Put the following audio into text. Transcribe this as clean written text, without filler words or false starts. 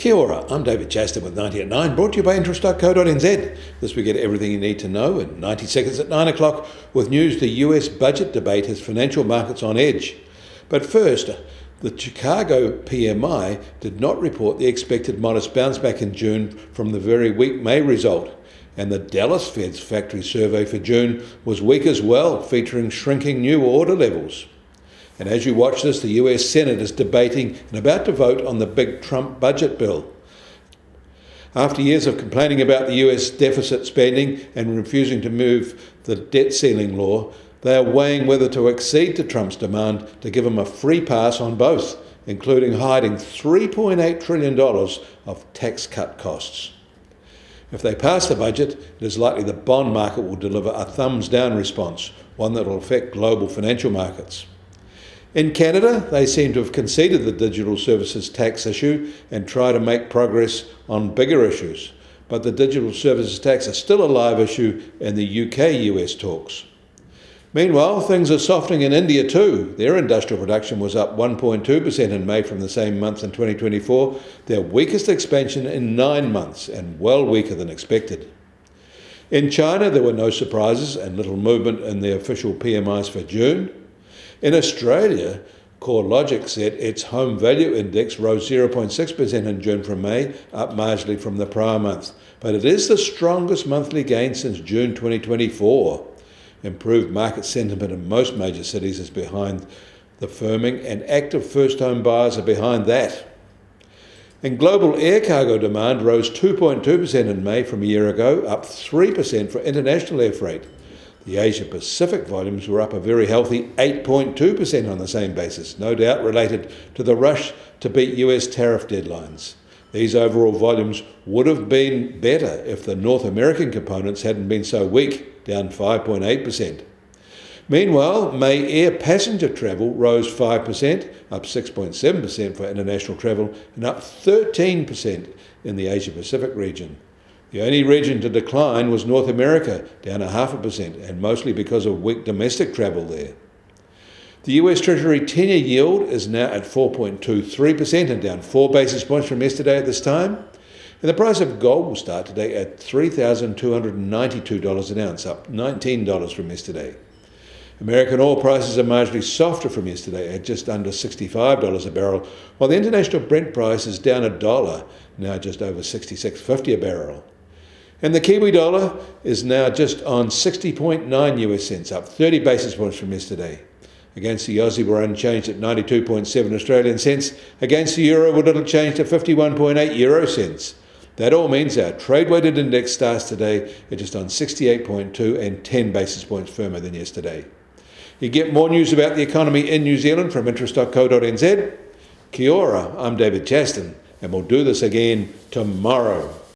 Kia ora, I'm David Chaston with 90 at 9, brought to you by interest.co.nz. This we get everything you need to know in 90 seconds at 9 o'clock with news. The US budget debate has financial markets on edge. But first, the Chicago PMI did not report the expected modest bounce back in June from the very weak May result. And the Dallas Fed's factory survey for June was weak as well, featuring shrinking new order levels. And as you watch this, the US Senate is debating and about to vote on the big Trump budget bill. After years of complaining about the US deficit spending and refusing to move the debt ceiling law, they are weighing whether to accede to Trump's demand to give him a free pass on both, including hiding $3.8 trillion of tax cut costs. If they pass the budget, it is likely the bond market will deliver a thumbs down response, one that will affect global financial markets. In Canada, they seem to have conceded the digital services tax issue and try to make progress on bigger issues. But the digital services tax is still a live issue in the UK-US talks. Meanwhile, things are softening in India too. Their industrial production was up 1.2% in May from the same month in 2024, their weakest expansion in 9 months and well weaker than expected. In China, there were no surprises and little movement in the official PMIs for June. In Australia, CoreLogic said its home value index rose 0.6% in June from May, up marginally from the prior month. But it is the strongest monthly gain since June 2024. Improved market sentiment in most major cities is behind the firming, and active first-home buyers are behind that. And global air cargo demand rose 2.2% in May from a year ago, up 3% for international air freight. The Asia-Pacific volumes were up a very healthy 8.2% on the same basis, no doubt related to the rush to beat US tariff deadlines. These overall volumes would have been better if the North American components hadn't been so weak, down 5.8%. Meanwhile, May air passenger travel rose 5%, up 6.7% for international travel, and up 13% in the Asia-Pacific region. The only region to decline was North America, down 0.5%, and mostly because of weak domestic travel there. The US Treasury 10-year yield is now at 4.23% and down 4 basis points from yesterday at this time. And the price of gold will start today at $3,292 an ounce, up $19 from yesterday. American oil prices are marginally softer from yesterday at just under $65 a barrel, while the international Brent price is down $1, now just over $66.50 a barrel. And the Kiwi dollar is now just on 60.9 US cents, up 30 basis points from yesterday. Against the Aussie, we're unchanged at 92.7 Australian cents. Against the euro, we're little changed to 51.8 euro cents. That all means our trade-weighted index starts today at just on 68.2 and 10 basis points firmer than yesterday. You get more news about the economy in New Zealand from interest.co.nz. Kia ora, I'm David Chaston, and we'll do this again tomorrow.